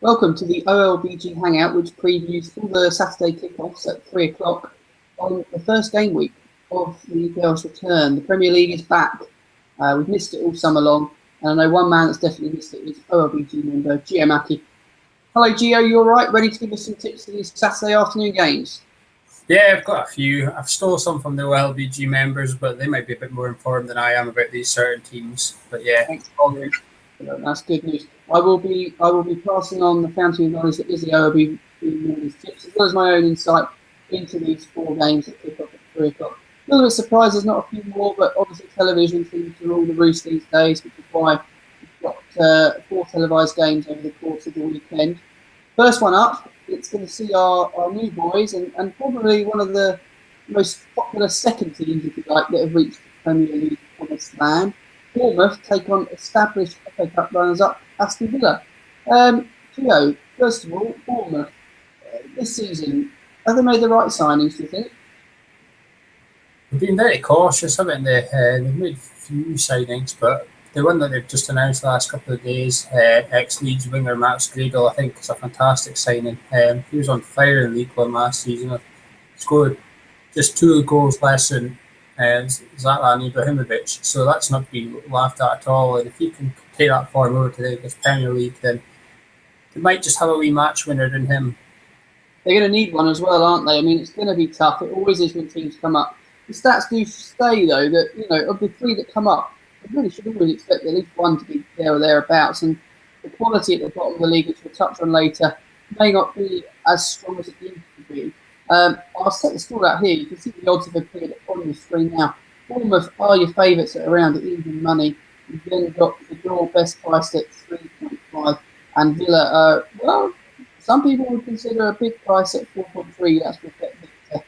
Welcome to the OLBG Hangout, which previews all the Saturday kickoffs at 3 o'clock on the first game week of the EPL's return. The Premier League is back. We've missed it all summer long, and I know one man that's definitely missed it is OLBG member Gio Mackie. Hello, Gio, you all right? Ready to give us some tips for these Saturday afternoon games? Yeah, I've got a few. I've stole some from the OLBG members, but they might be a bit more informed than I am about these certain teams. But yeah, thanks. That's good news. I will be passing on the fountain of knowledge that is the OLBG members' tips, as well as my own insight into these 4 games that kick off at 3 o'clock. A little bit surprised there's not a few more, but obviously television seems to rule the roost these days, which is why we've got 4 televised games over the course of the weekend. First one up, it's going to see our new boys and probably one of the most popular second teams, if you like, that have reached the Premier League promised land. Bournemouth take on established FA Cup runners-up Aston Villa. Gio, first of all, Bournemouth, this season, have they made the right signings, do you think? They've been very cautious, haven't they? They've made a few signings, but the one that they've just announced the last couple of days, ex-Leeds winger Max Gradel, I think is a fantastic signing. He was on fire in League One last season. Scored just 2 goals less than Zlatan Ibrahimovic, so that's not being laughed at all. And if he can take that form over to the Premier League, then they might just have a wee match winner in him. They're going to need one as well, aren't they? I mean, it's going to be tough. It always is when teams come up. The stats do say, though, that, you know, of the 3 that come up, you really should always expect at least one to be there or thereabouts. And the quality at the bottom of the league, which we'll touch on later, may not be as strong as it needs to be. I'll set the score out here. You can see the odds have appeared on the screen now. Bournemouth are your favourites at around even money. You've then got the draw best priced at 3.5. And Villa, well, some people would consider a big price at 4.3. That's a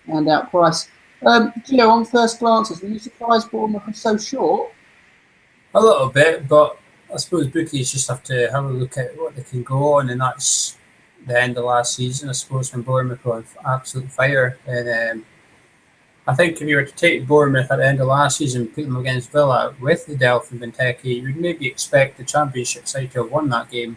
standout price. Gio, on first glances, were you surprised Bournemouth was so short? A little bit, but I suppose bookies just have to have a look at what they can go on, and that's the end of last season, I suppose, when Bournemouth were on absolute fire. And I think if you were to take Bournemouth at the end of last season and put them against Villa with the Delph and Benteke, you would maybe expect the Championship side to have won that game.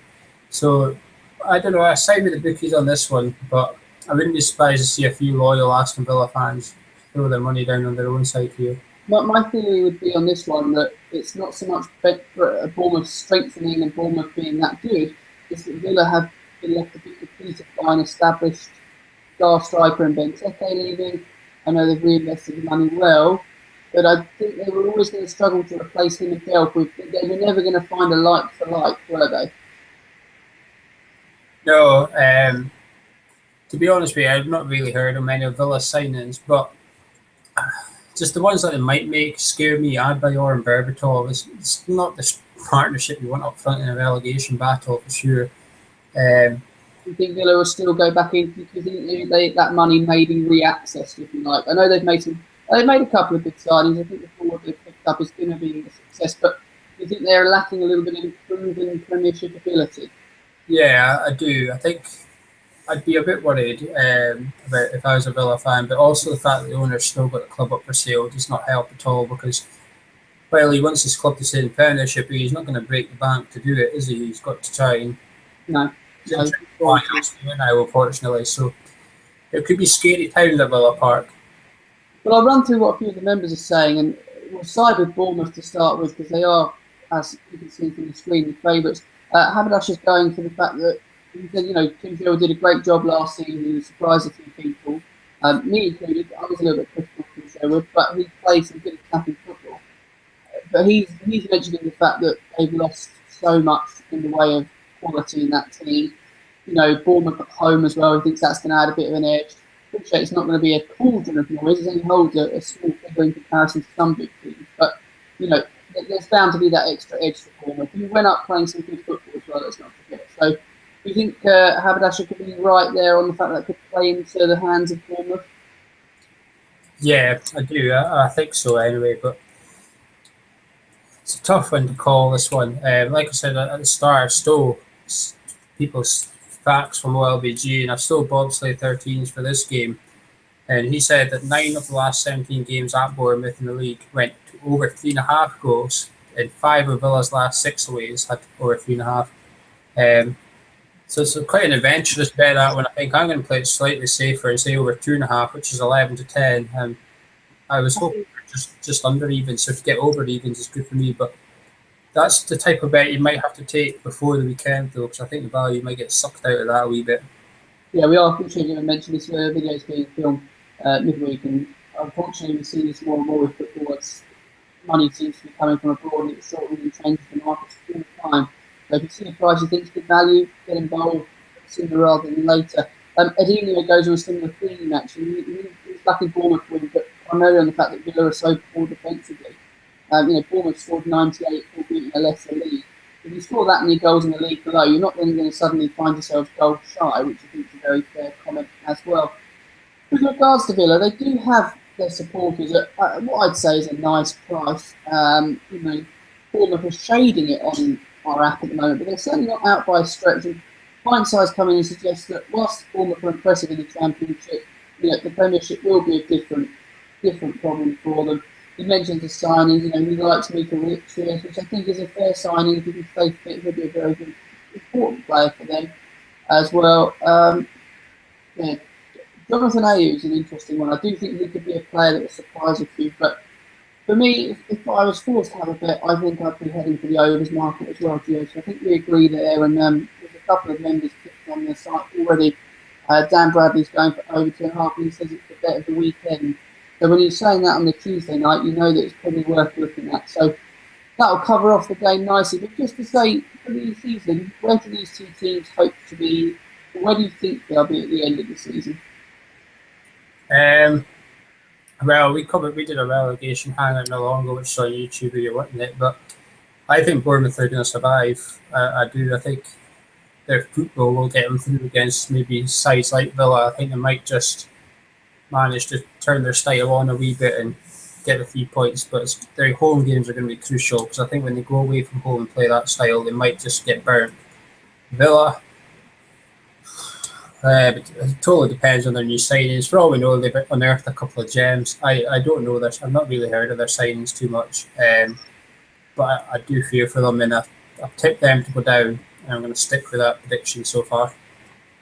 So, I don't know, I side with the bookies on this one, but I wouldn't be surprised to see a few loyal Aston Villa fans throw their money down on their own side here. My theory would be on this one that it's not so much Bournemouth strengthening and Bournemouth being that good, it's that Villa have been left a bit depleted by an established star striker and Benteke leaving. I know they've reinvested the money well, but I think they were always going to struggle to replace him and Delph. They were never going to find a like for like, were they? No, to be honest with you, I've not really heard of many of Villa's signings, but just the ones that they might make scare me. Adebayor and Berbatov. It's not the partnership you want up front in a relegation battle for sure. Do you think Villa will still go back in? Do you think that money may be reaccessed, if you like? I know they've made a couple of big signings. I think the forward they've picked up is going to be a success, but do you think they're lacking a little bit of proven Premiership ability? Yeah, I do. I think I'd be a bit worried about if I was a Villa fan, but also the fact that the owner's still got the club up for sale does not help at all, because while he wants his club to stay in Premiership, he's not going to break the bank to do it, is he? He's got to try and now, unfortunately. So it could be scary times at Villa Park. Well, I'll run through what a few of the members are saying, and we'll side with Bournemouth to start with, because they are, as you can see from the screen, the favourites. Haberdash is going for the fact that, you know, Tim Gill did a great job last season. He surprised a few people, me included. I was a little bit critical of Tim Sherwood, but he played some good attacking football. But he's mentioning the fact that they've lost so much in the way of quality in that team. You know, Bournemouth at home as well. He thinks that's going to add a bit of an edge. Appreciate it's not going to be a cauldron of noise. It only holds a small figure in comparison to some big teams. But, you know, there's bound to be that extra edge for Bournemouth. He went up playing some good football as well, let's not forget. So, do you think Haberdasher could be right there on the fact that it could play into the hands of Bournemouth? Yeah, I do. I think so anyway, but it's a tough one to call, this one. Like I said at the start, I stole people's facts from OLBG, and I've stole bobsleigh 13s for this game. And he said that 9 of the last 17 games at Bournemouth in the league went to over 3.5 goals, and 5 of Villa's last 6 aways had over 3.5. So it's quite an adventurous bet, that one. I think I'm going to play it slightly safer and say over 2.5, which is 11 to 10. I was hoping for just under even, so to get over evens is good for me. But that's the type of bet you might have to take before the weekend, though, because I think the value might get sucked out of that a wee bit. Yeah, we are fortunately going to mention this video is being filmed midweek, and unfortunately we see this more and more with football. Money seems to be coming from abroad, and it's sort of really changes the markets all the time. So if you see a price you think is good value, get involved sooner rather than later. Edinho goes on a similar theme, actually. He's back in Bournemouth win, but primarily on the fact that Villa are so poor defensively. Bournemouth scored 98 for beating a Leicester league. If you score that many goals in the league below, you're not then going to suddenly find yourselves goal shy, which I think is a very fair comment as well. With regards to Villa, they do have their supporters at what I'd say is a nice price. Bournemouth are shading it on our app at the moment, but they're certainly not out by a stretch. And Pint Size coming and suggests that whilst Bournemouth are impressive in the Championship, the Premiership will be a different problem for them. He mentioned the signings, he likes Mika Richards, which I think is a fair signing. If he can stay fit, he'll be a very good, important player for them as well. Jonathan Ayew is an interesting one. I do think he could be a player that will surprise a few, but for me, if I was forced to have a bet, I think I'd be heading for the overs market as well, Gio. So I think we agree there, and there's a couple of members clicked on the site already. Dan Bradley's going for over 2.5, and he says it's the bet of the weekend. So when you're saying that on the Tuesday night, you know that it's probably worth looking at. So that'll cover off the game nicely. But just to say, for the season, where do these two teams hope to be? Where do you think they'll be at the end of the season? Well, we did a relegation hangout no long ago, which is on YouTube if you're wanting it. But I think Bournemouth are going to survive. I do. I think their football will get them through against maybe sides like Villa. I think they might just manage to turn their style on a wee bit and get a few points, but their home games are going to be crucial, because I think when they go away from home and play that style, they might just get burnt. Villa, but it totally depends on their new signings. For all we know, they've unearthed a couple of gems. I don't know this. I've not really heard of their signings too much, but I do fear for them, and I've tipped them to go down, and I'm going to stick with that prediction so far.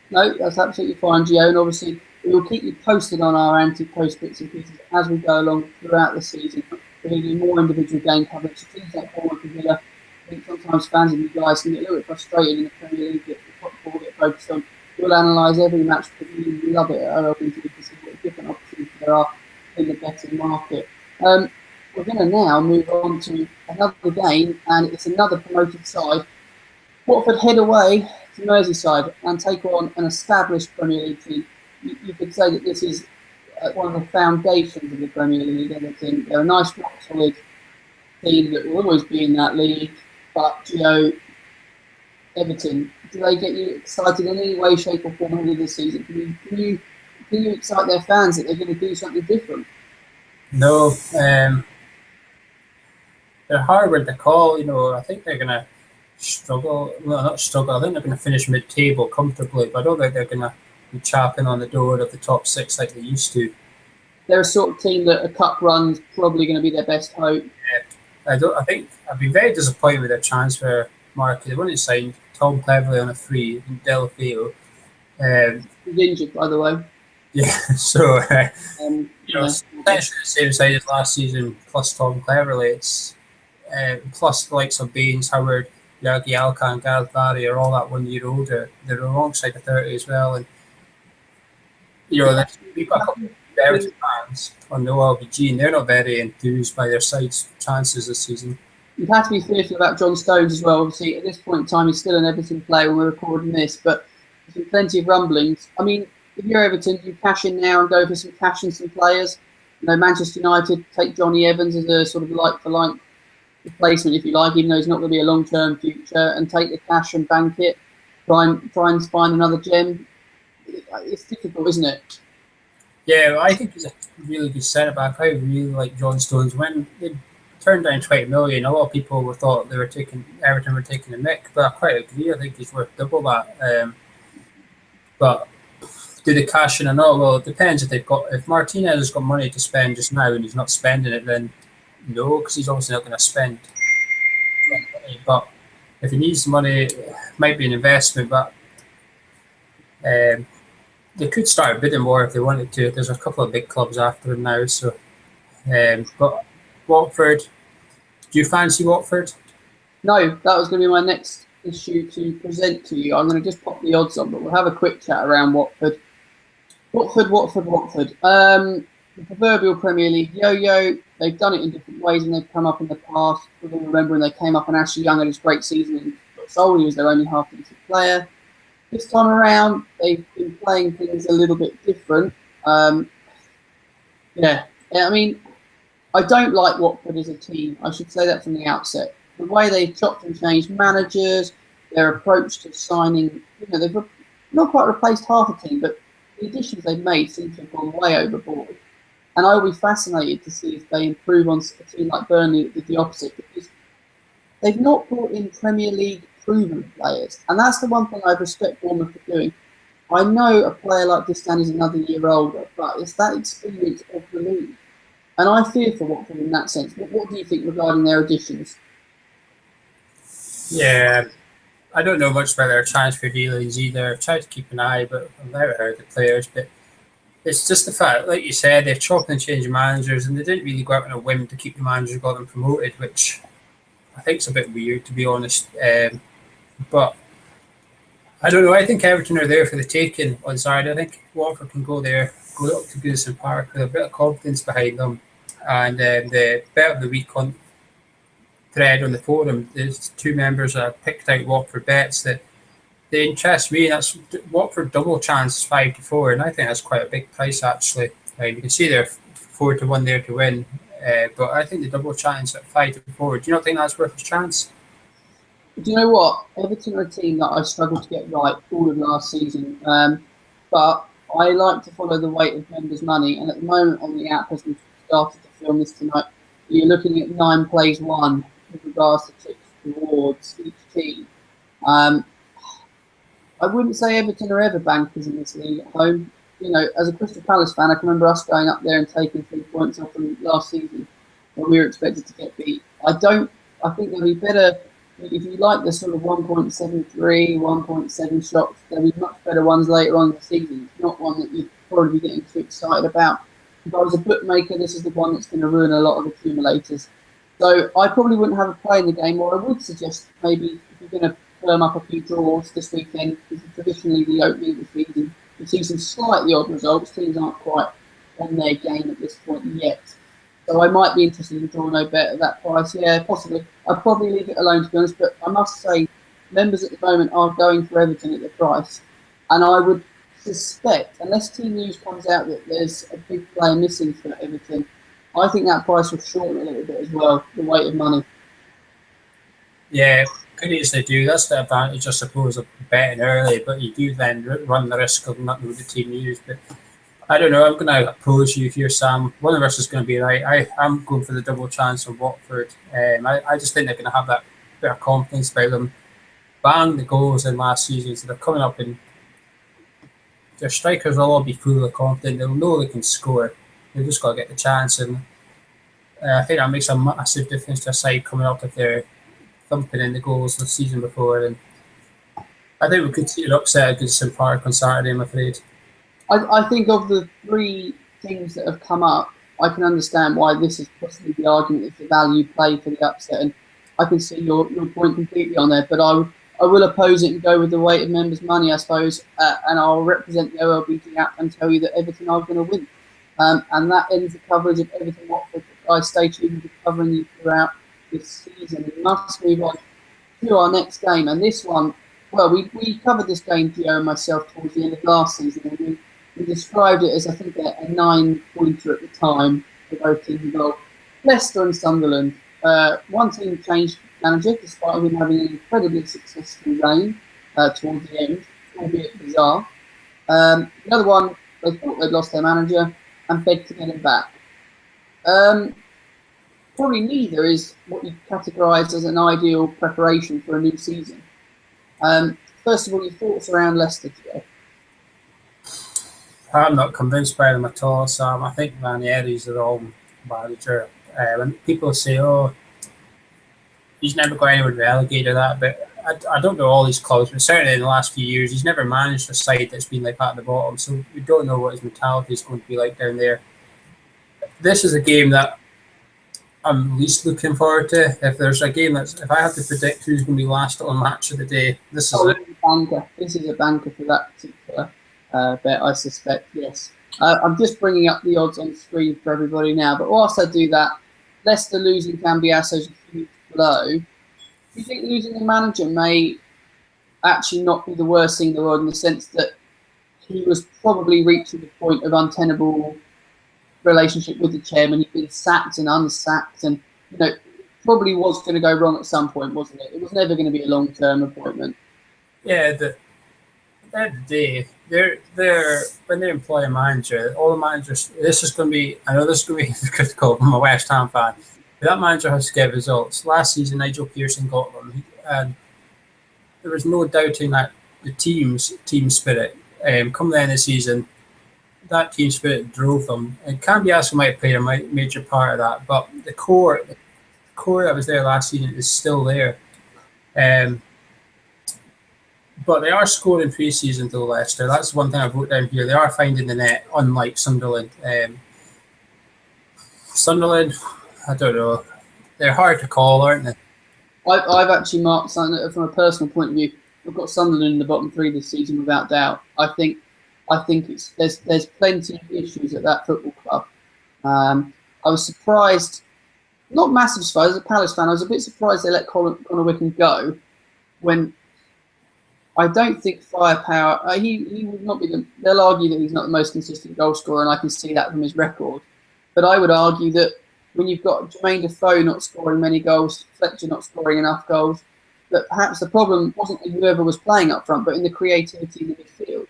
No, that's absolutely fine, Gio, and obviously we will keep you posted on our anti-post bits and pieces as we go along throughout the season. We're going to do more individual game coverage. So things like Bournemouth and Villa, I think sometimes fans of you guys can get a little bit frustrated in the Premier League that the top four get focused on. We'll analyse every match because we love it at OLBG to see what different opportunities there are in the betting market. We're going to now move on to another game, and it's another promoted side. Watford head away to Merseyside and take on an established Premier League team. You could say that this is one of the foundations of the Premier League. Everton, they're a nice, rock solid team that will always be in that league. But Everton, do they get you excited in any way, shape, or form over this season? Can you excite their fans that they're going to do something different? No, they're hard to call. I think they're going to struggle. Well, not struggle. I think they're going to finish mid-table comfortably, but I don't think they're going to be chapping on the door of the top six like they used to. They're a sort of team that a cup run's probably going to be their best hope. Yeah, I think I'd be very disappointed with their transfer market. They wouldn't sign Tom Cleverley on a free in Delafeo. He's injured, by the way. Yeah, so essentially the same side as last season plus Tom Cleverley. It's plus the likes of Baines, Howard, Yagi Alcan, Gareth Barry are all that 1 year older. They're alongside the 30 as well, and we've got a couple of Everton fans on the OLBG, and they're not very enthused by their side's chances this season. You'd have to be fearful about John Stones as well. Obviously, at this point in time, he's still an Everton player when we're recording this, but there's been plenty of rumblings. I mean, if you're Everton, you cash in now and go for some cash in some players. Manchester United take Johnny Evans as a sort of like-for-like replacement, if you like, even though he's not going to be a long-term future, and take the cash and bank it. Try and find another gem. It's difficult, isn't it? Yeah, I think he's a really good centre-back. I really like John Stones. When they turned down 20 million, a lot of people thought Everton were taking a mick, but I quite agree. I think he's worth double that. But do they cash in or not? Well, it depends. If Martinez has got money to spend just now and he's not spending it, then no, because he's obviously not going to spend money. But if he needs money, it might be an investment. But They could start bidding more if they wanted to. There's a couple of big clubs after them now. So, but Watford, do you fancy Watford? No, that was going to be my next issue to present to you. I'm going to just pop the odds on, but we'll have a quick chat around Watford. Watford. The proverbial Premier League yo-yo. They've done it in different ways and they've come up in the past. We'll remember when they came up and Ashley Young had his great season and solely was their only half-decent player. This time around, they've been playing things a little bit different. I mean, I don't like Watford as a team. I should say that from the outset. The way they've chopped and changed managers, their approach to signing, they've not quite replaced half a team, but the additions they've made seem to have gone way overboard. And I will be fascinated to see if they improve on a team like Burnley that did the opposite, because they've not brought in Premier League proven players. And that's the one thing I respect Bournemouth for doing. I know a player like Aston is another year older, but it's that experience of the league. And I fear for Watford in that sense. What do you think regarding their additions? Yeah, I don't know much about their transfer dealings either. I've tried to keep an eye, but I've never heard the players. But it's just the fact, like you said, they've chopped and changed managers, and they didn't really go out on a whim to keep the manager who got them promoted, which I think is a bit weird, to be honest. But I don't know. I think Everton are there for the taking on Saturday. I think Watford can go there, go up to Goodison Park with a bit of confidence behind them, and the bet of the week on thread on the forum, there's two members that picked out Watford bets that they interest me. That's Watford double chance 5-4, and I think that's quite a big price actually. You can see they're 4-1 there to win, but I think the double chance at 5-4. Do you not think that's worth a chance? Do you know what? Everton are a team that I struggled to get right all of last season, but I like to follow the weight of members' money, and at the moment on the app, as we've started to film this tonight, you're looking at 9 plays won with regards to tips towards each team. I wouldn't say Everton are ever bankers in this league at home. As a Crystal Palace fan, I can remember us going up there and taking 3 points off them last season when we were expected to get beat. I think they'll be better if you like the sort of 1.73, 1.7 shots. There'll be much better ones later on in the season. It's not one that you'd probably be getting too excited about. If I was a bookmaker, this is the one that's going to ruin a lot of accumulators. So I probably wouldn't have a play in the game, or I would suggest maybe if you're going to firm up a few draws this weekend, because traditionally the opening of the season, we've seen some slightly odd results. Teams aren't quite on their game at this point yet. So I might be interested in draw no bet at that price. Yeah, possibly. I'd probably leave it alone, to be honest. But I must say, members at the moment are going for Everton at the price. And I would suspect, unless team news comes out that there's a big player missing for Everton, I think that price will shorten a little bit as well, the weight of money. Yeah, could easily do. That's the advantage, I suppose, of betting early, but you do then run the risk of not knowing the team news. But I don't know. I'm going to oppose you here, Sam. One of us is going to be right. I'm going for the double chance of Watford. I just think they're going to have that bit of confidence about them. Bang the goals in last season, so they're coming up and their strikers will all be full of confidence. They'll know they can score. They've just got to get the chance, and I think that makes a massive difference to a side coming up if they're thumping in the goals the season before. And I think we could see an upset at Goodison Park on Saturday, I'm afraid. I think of the 3 teams that have come up, I can understand why this is possibly the argument if the value play for the upset, and I can see your point completely on there. But I will oppose it and go with the weight of members' money, I suppose, and I'll represent the OLBG app and tell you that Everton are going to win. And that ends the coverage of Everton Watford. Guys, stay tuned. We'll be covering you throughout this season. We must move on to our next game, and this one, well, we covered this game, Gio and myself, towards the end of last season, and we described it as, I think, a 9-pointer at the time for both teams involved. Leicester and Sunderland. One team changed manager despite him having an incredibly successful reign towards the end, albeit bizarre. The other one, they thought they'd lost their manager and begged to get him back. Probably neither is what you categorise as an ideal preparation for a new season. First of all, your thoughts around Leicester today? I'm not convinced by them at all, Sam. I think Ranieri's the wrong manager. When people say, "Oh, he's never got anyone relegated," that, but I don't know all these clubs, but certainly in the last few years, he's never managed a side that's been like at the bottom. So we don't know what his mentality is going to be like down there. This is a game that I'm least looking forward to. If there's a game if I have to predict who's going to be last on match of the day, this is it. This is a banker for that particular bet, I suspect, yes. I'm just bringing up the odds on the screen for everybody now, but whilst I do that, Leicester losing Cambiaso's a huge blow. Do you think losing the manager may actually not be the worst thing in the world, in the sense that he was probably reaching the point of untenable relationship with the chairman? He'd been sacked and unsacked, and probably was going to go wrong at some point, wasn't it? It was never going to be a long-term appointment. Yeah, at the end of the day, when they employ a manager, all the managers. I know this is going to be critical from a West Ham fan. But that manager has to get results. Last season, Nigel Pearson got them, and there was no doubting that the team spirit. Come the end of the season, that team spirit drove them. And Cambiaso might play a major part of that, but the core that was there last season is still there. But they are scoring pre-season though, Leicester. That's one thing I wrote down here. They are finding the net, unlike Sunderland. Sunderland, I don't know. They're hard to call, aren't they? I've actually marked something from a personal point of view. I've got Sunderland in the bottom three this season without doubt. I think there's plenty of issues at that football club. I was surprised, not massive surprise, as a Palace fan, I was a bit surprised they let Connor Wickham go, when I don't think firepower. He would not be. They'll argue that he's not the most consistent goal scorer, and I can see that from his record. But I would argue that when you've got Jermaine Defoe not scoring many goals, Fletcher not scoring enough goals, that perhaps the problem wasn't in whoever was playing up front, but in the creativity in the midfield.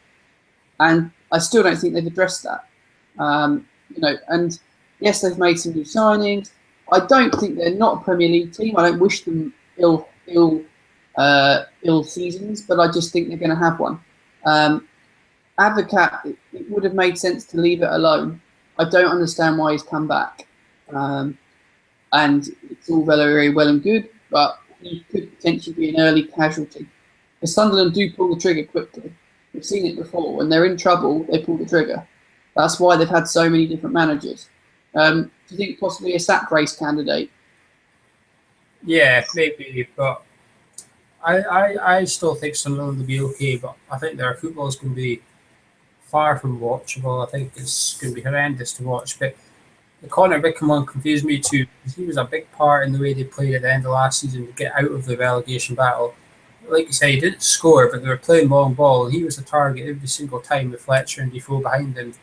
And I still don't think they've addressed that. And yes, they've made some new signings. I don't think they're not a Premier League team. I don't wish them ill seasons, but I just think they're going to have one. Advocat, it would have made sense to leave it alone. I don't understand why he's come back. And it's all very well and good, but he could potentially be an early casualty. The Sunderland do pull the trigger quickly. We've seen it before. When they're in trouble, they pull the trigger. That's why they've had so many different managers. Do you think possibly a sack race candidate? Yeah, maybe, but I still think Sunderland will be okay, but I think their football is going to be far from watchable. I think it's going to be horrendous to watch. But the Connor Wickham one confused me too, because he was a big part in the way they played at the end of last season to get out of the relegation battle. Like you say, he didn't score, but they were playing long ball, and he was the target every single time with Fletcher and Defoe behind him.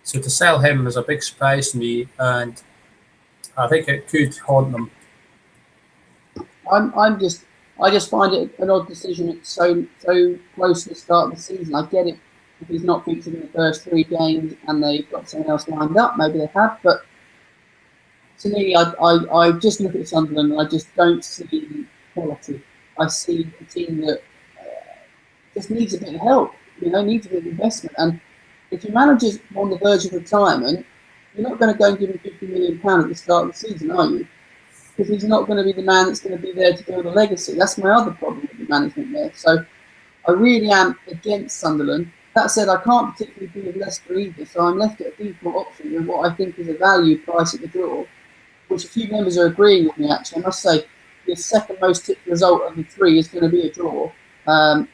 So to sell him was a big surprise to me, and I think it could haunt them. I just find it an odd decision. It's so close to the start of the season. I get it if he's not featured in the first 3 games and they've got someone else lined up. Maybe they have, but to me, I just look at Sunderland and I just don't see quality. I see a team that just needs a bit of help. Needs a bit of investment. And if your manager's on the verge of retirement, you're not going to go and give him £50 million at the start of the season, are you? Because he's not going to be the man that's going to be there to build a legacy. That's my other problem with the management there. So I really am against Sunderland. That said, I can't particularly be with Leicester either, so I'm left at a default option with what I think is a value price at the draw, which a few members are agreeing with me, actually. I must say, the second most tipped result of the 3 is going to be a draw. I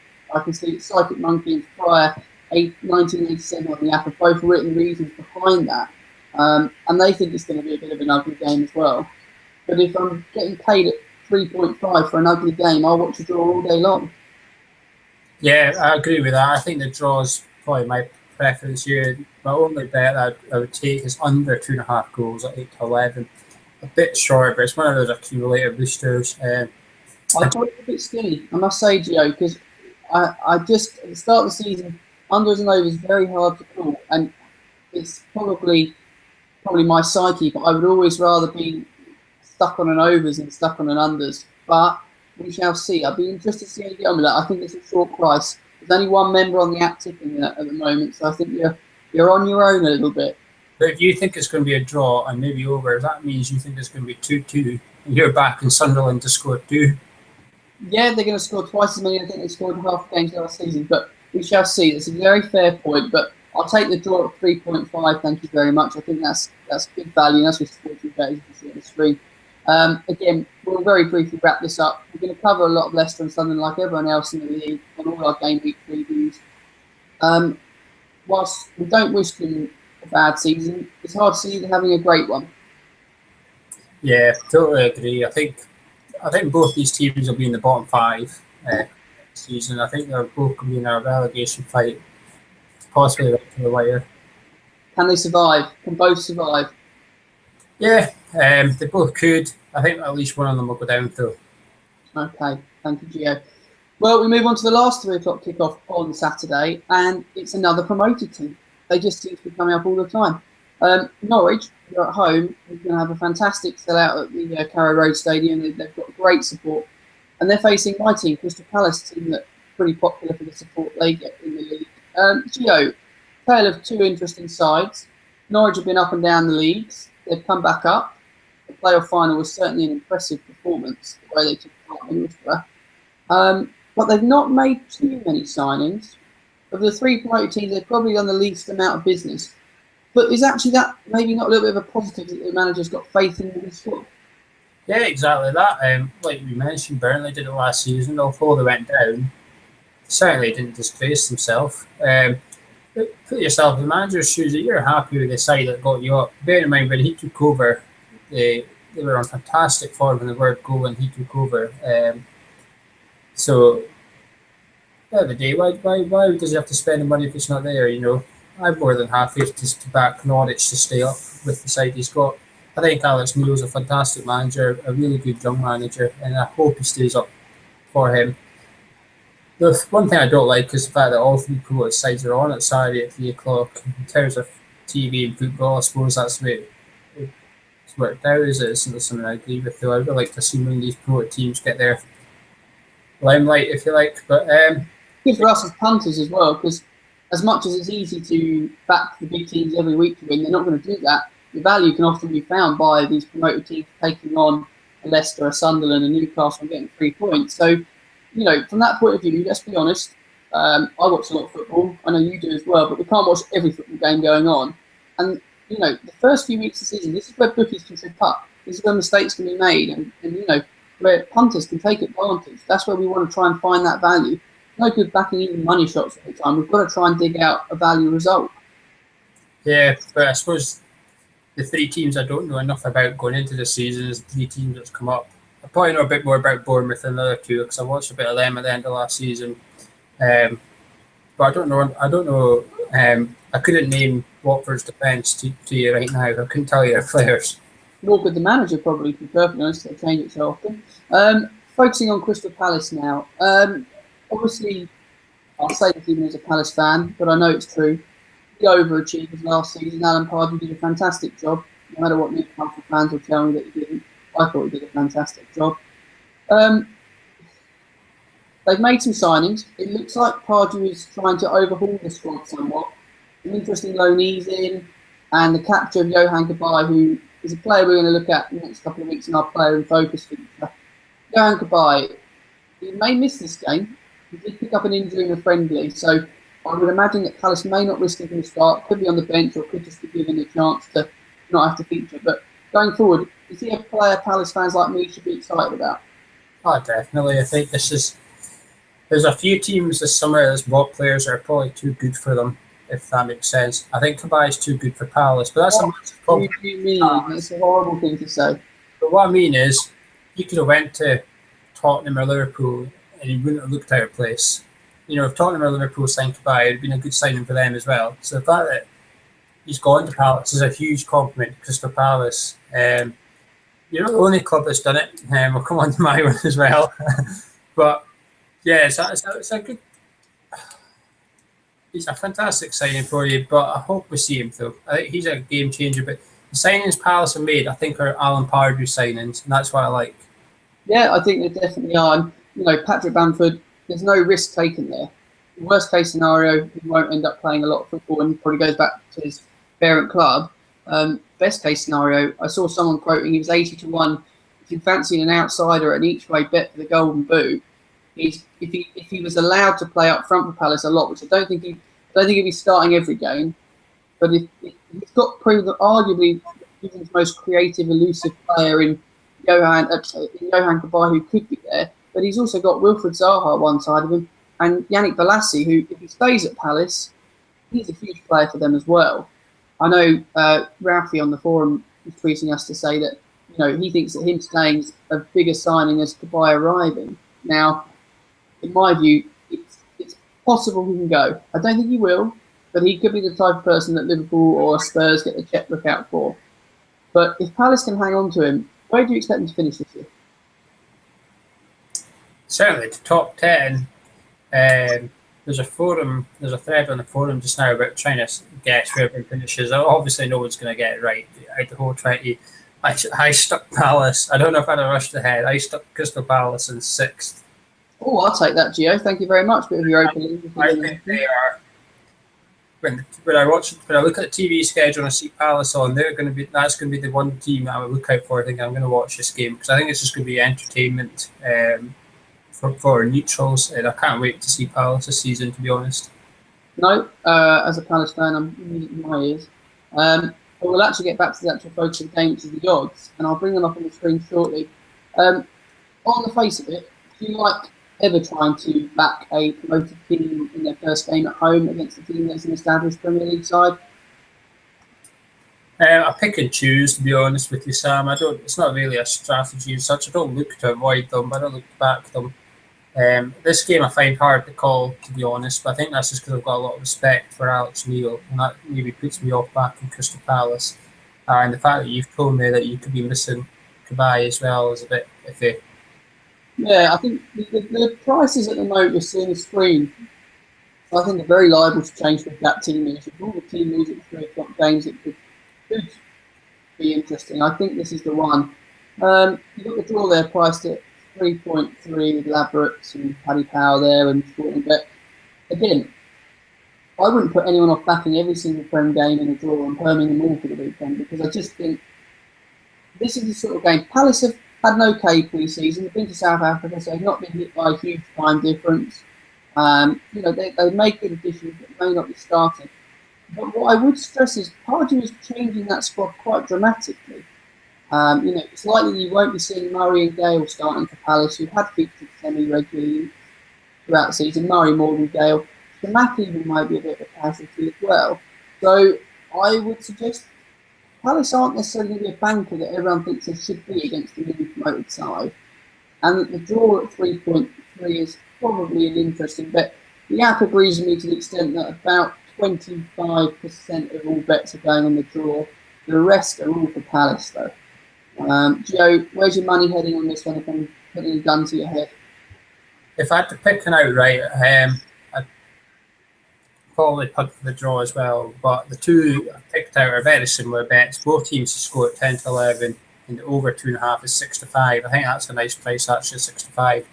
can see Psychic Monkey and Fryer 1987 on the app have both written reasons behind that. And they think it's going to be a bit of an ugly game as well. But if I'm getting paid at 3.5 for an ugly game, I'll watch a draw all day long. Yeah, I agree with that. I think the draw is probably my preference here. My only bet I would take is under 2.5 goals at 8-11. A bit short, but it's one of those accumulator boosters. I thought it was a bit skinny, I must say, Gio, because I just, at the start of the season, unders and overs very hard to call, and it's probably my psyche, but I would always rather be stuck on an overs than stuck on an unders. But we shall see. I'd be interested to see how you get on with that. I think it's a short price. There's only one member on the app tipping that at the moment, so I think you're on your own a little bit. But if you think it's going to be a draw and maybe over, that means you think it's going to be 2-2, and you're back in Sunderland to score 2. Yeah, they're going to score twice as many. I think they scored in half the games last season, but we shall see. It's a very fair point, but I'll take the draw at 3.5. Thank you very much. I think that's good value. That's with sporting bet, as you can see on the screen. Again, we'll very briefly wrap this up. We're going to cover a lot of Leicester and Sunderland, like everyone else in the league, on all our game week previews. Whilst we don't wish them a bad season, it's hard to see them having a great one. Yeah, totally agree. I think both these teams will be in the bottom 5 season. I think they're both going to be in a relegation fight, possibly right to the wire. Can they survive? Can both survive? Yeah, they both could. I think at least one of them will go down though. Okay, thank you, Gio. Well, we move on to the last 3 o'clock kickoff on Saturday, and it's another promoted team. They just seem to be coming up all the time. Norwich, you're at home, you're going to have a fantastic sellout at the Carrow Road Stadium. They've got great support. And they're facing my team, Crystal Palace, a team that's pretty popular for the support they get in the league. Gio, tale of 2 interesting sides. Norwich have been up and down the leagues. They've come back up. The playoff final was certainly an impressive performance, the way they took part in Middlesbrough. But they've not made too many signings. Of the 3 promoted teams, they've probably done the least amount of business. But is actually that maybe not a little bit of a positive that the manager's got faith in the squad? Yeah, exactly that. Like we mentioned, Burnley did it last season. Although they went down, certainly didn't disgrace themselves. Put yourself in the manager's shoes that you're happy with the side that got you up. Bear in mind, when he took over, they were on fantastic form when the word go when he took over. So, at the end of the day, why does he have to spend the money if it's not there, you know? I'm more than happy to back Norwich to stay up with the side he's got. I think Alex Neil's a fantastic manager, a really good young manager, and I hope he stays up for him. The one thing I don't like is the fact that all 3 promoted sides are on at Saturday at 3 o'clock. In terms of TV and football, I suppose that's the way it's worked out, is it? It's not something I agree with, though. I would like to see one of these promoted teams get their limelight, if you like. But good for us as punters as well, because as much as it's easy to back the big teams every week to win, they're not going to do that. The value can often be found by these promoted teams taking on a Leicester, a Sunderland, a Newcastle and getting 3 points. So, you know, from that point of view, let's be honest, I watch a lot of football. I know you do as well, but we can't watch every football game going on. And, you know, the first few weeks of the season, this is where bookies can trip up. This is where mistakes can be made and you know, where punters can take advantage. That's where we want to try and find that value. No good backing even money shots all the time. We've got to try and dig out a value result. Yeah, but I suppose the 3 teams I don't know enough about going into the season is the 3 teams that's come up. I probably know a bit more about Bournemouth than the other 2 because I watched a bit of them at the end of last season. But I don't know. I couldn't name Watford's defence to you right now. I couldn't tell you their players. Nor could the manager probably, to be perfectly honest. They change it so often. Focusing on Crystal Palace now. Obviously, I'll say this even as a Palace fan, but I know it's true. The overachievers last season, Alan Pardew did a fantastic job. No matter what Newcastle fans will tell me that he didn't, I thought he did a fantastic job. They've made some signings. It looks like Pardew is trying to overhaul the squad somewhat. An interesting loanees in, and the capture of Johan Cabaye, who is a player we're going to look at in the next couple of weeks in our player in focus feature. Johan Cabaye, he may miss this game. He did pick up an injury in a friendly, so I would imagine that Palace may not risk him from the start, could be on the bench or could just be given a chance to not have to feature. But going forward, is he a player Palace fans like me should be excited about? Oh, definitely. I think there's a few teams this summer that's bought players that are probably too good for them, if that makes sense. I think Cabaye is too good for Palace, but that's a massive problem. What do you mean? That's a horrible thing to say. But what I mean is, he could have went to Tottenham or Liverpool and he wouldn't have looked out of place. You know, if Tottenham or Liverpool signed Cabaye, it would have been a good signing for them as well. So the fact that he's gone to Palace is a huge compliment to Crystal Palace. You're not the only club that's done it. We'll come on to my one as well. But yeah, it's a good. He's a fantastic signing for you, but I hope we see him through. I think he's a game changer. But the signings Palace have made, I think, are Alan Pardew signings, and that's what I like. Yeah, I think they definitely are. And, you know, Patrick Bamford, there's no risk taken there. Worst case scenario, he won't end up playing a lot of football and probably goes back to his parent club. Best case scenario, I saw someone quoting he was 80-1. If you fancy an outsider at an each way bet for the Golden Boot, is if he was allowed to play up front for Palace a lot, which I don't think he'd be starting every game. But if he's got probably arguably England's most creative, elusive player in Johan Kabay, who could be there, but he's also got Wilfried Zaha one side of him and Yannick Bolasie, who, if he stays at Palace, he's a huge player for them as well. I know Ralphie on the forum is tweeting us to say that he thinks that him staying is a bigger signing as Kabay arriving. Now, in my view, it's possible he can go. I don't think he will, but he could be the type of person that Liverpool or Spurs get the checkbook out for. But if Palace can hang on to him, where do you expect him to finish this year? Certainly, the top 10. There's a thread on the forum just now about trying to guess where everyone finishes. Obviously, no one's going to get it right. Out the whole 20, I stuck Palace. I don't know if I'd have rushed ahead. I stuck Crystal Palace in 6th. Oh, I'll take that, Gio. Thank you very much. Bit of your opening. I think they are. When I look at the TV schedule and I see Palace on, that's going to be the one team that I would look out for. I think I'm going to watch this game because I think it's just going to be entertainment for neutrals, and I can't wait to see Palace this season, to be honest. No, as a Palace fan, I'm in my ears. But we'll actually get back to the actual focus of the game, which is the odds, and I'll bring them up on the screen shortly. On the face of it, do you like ever trying to back a promoted team in their first game at home against a team that's an established Premier League side? I pick and choose, to be honest with you, Sam. It's not really a strategy as such. I don't look to avoid them, but I don't look to back them. This game I find hard to call, to be honest, but I think that's just because I've got a lot of respect for Alex Neil, and that maybe puts me off back in Crystal Palace. And the fact that you've told me that you could be missing Kabay as well is a bit iffy. Yeah, I think the prices at the moment you're seeing on the screen, I think are very liable to change with that team news. If all the team news at 3 o'clock games, it could be interesting. I think this is the one. You've got the draw there priced at 3.3 with Labrooks and Paddy Power there and Sporting Bet. Again, I wouldn't put anyone off backing every single Prem game in a draw and perming them all for the weekend because I just think this is the sort of game. Palace have had an okay pre-season. They've been to South Africa, so they've not been hit by a huge time difference. They make good additions, but may not be starting. But what I would stress is Pardew is changing that squad quite dramatically. It's likely you won't be seeing Murray and Gale starting for Palace, who had featured semi-regularly throughout the season. Murray more than Gale. Shamaki even might be a bit of a casualty as well. So I would suggest Palace aren't necessarily going to be a banker that everyone thinks they should be against the newly promoted side. And the draw at 3.3 is probably an interesting bet. The app agrees with me to the extent that about 25% of all bets are going on the draw. The rest are all for Palace, though. Joe, where's your money heading on this one if I'm putting a gun to your head? If I had to pick an outright, I'd probably put for the draw as well. But the two I picked out are very similar bets. Both teams to score at 10 to 11, and the over 2.5 is 6 to 5. I think that's a nice price, actually, 6 to 5.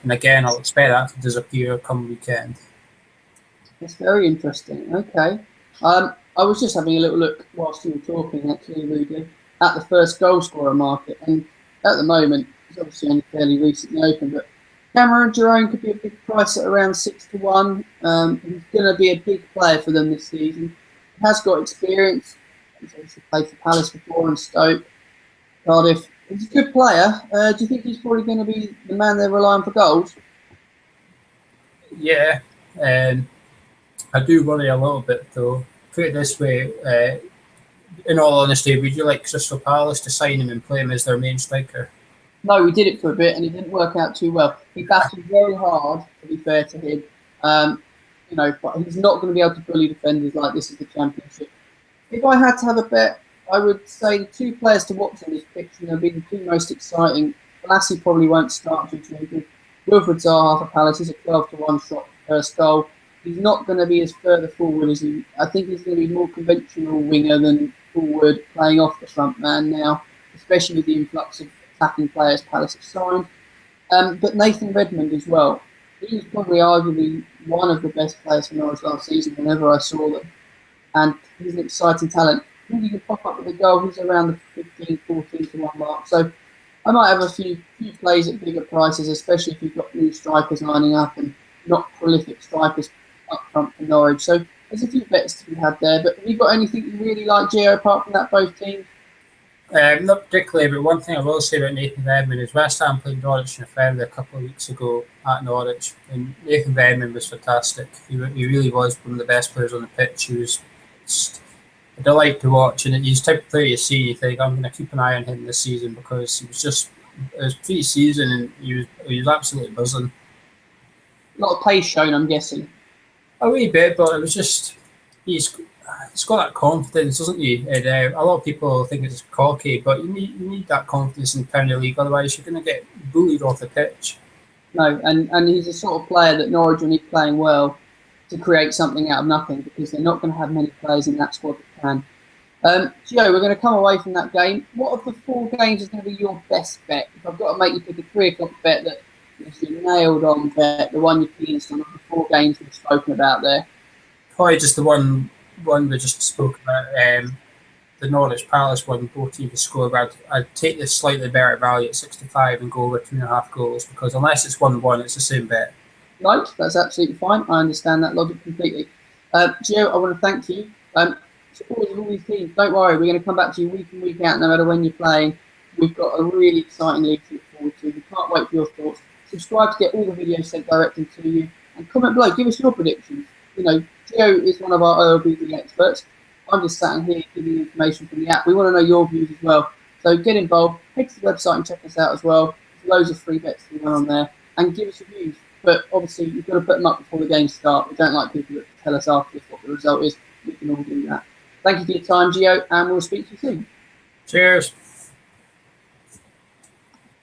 And again, I'll expect that to disappear come weekend. That's very interesting. Okay. I was just having a little look whilst you were talking, actually, Rudy, at the first goal scorer market. And at the moment, it's obviously only fairly recently open, but Cameron Jerome could be a big price at around 6 to 1. He's going to be a big player for them this season. He has got experience. He's obviously played for Palace before and Stoke, Cardiff. He's a good player. Do you think he's probably going to be the man they're relying for goals? Yeah. I do worry a little bit, though. Put it this way, in all honesty, would you like Crystal Palace to sign him and play him as their main striker? No, we did it for a bit and it didn't work out too well. He battled very hard, to be fair to him. But he's not going to be able to bully defenders like this is the Championship. If I had to have a bet, I would say the two players to watch on this pitch, they'll be the two most exciting. Bolasie probably won't start due to injury. Wilfried Zaha for Palace is a 12 to 1 shot first goal. He's not going to be as further forward as he. I think he's going to be more conventional winger than forward, playing off the front man now, especially with the influx of attacking players Palace have signed. But Nathan Redmond as well. He was probably arguably one of the best players for Norwich last season whenever I saw them. And he's an exciting talent. I think he can pop up with a goal. He's around the 15, 14 to 1 mark. So I might have a few plays at bigger prices, especially if you've got new strikers lining up and not prolific strikers up front for Norwich. So there's a few bets to be had there. But have you got anything you really like, Gio, apart from that both teams? Not particularly, but one thing I will say about Nathan Redmond is West Ham played Norwich in a friendly a couple of weeks ago at Norwich, and Nathan Redmond was fantastic. He really was one of the best players on the pitch. He was just a delight to watch, and he's the type of player you see, you think, I'm going to keep an eye on him this season, because it was pre-season and he was absolutely buzzing. A lot of pace shown, I'm guessing. A wee bit, but it was just he's got that confidence, doesn't he? And a lot of people think it's cocky, but you need that confidence in the Premier League, otherwise you're going to get bullied off the pitch. No, and he's a sort of player that Norwich will need playing well to create something out of nothing, because they're not going to have many players in that squad that can. Gio, we're going to come away from that game. What of the 4 games is going to be your best bet? If I've got to make you pick a 3 o'clock bet that is your nailed on bet, the one you're keenest on of the 4 games we've spoken about there. Probably just the one we just spoke about, the Norwich Palace one, both teams to score. But I'd take this slightly better value at 65 and go over 2.5 goals, because unless it's 1-1, it's the same bet. Right, that's absolutely fine. I understand that logic completely. Gio, I want to thank you. Supporters of all these teams, don't worry, we're going to come back to you week in, week out, no matter when you're playing. We've got a really exciting league to look forward to. We can't wait for your thoughts. Subscribe to get all the videos sent directly to you, and comment below. Give us your predictions. You know, Gio is one of our OLBG experts. I'm just sat here giving you information from the app. We want to know your views as well. So get involved. Head to the website and check us out as well. There's loads of free bets to run on there, and give us your views. But obviously, you've got to put them up before the games start. We don't like people that tell us afterwards what the result is. We can all do that. Thank you for your time, Gio, and we'll speak to you soon. Cheers.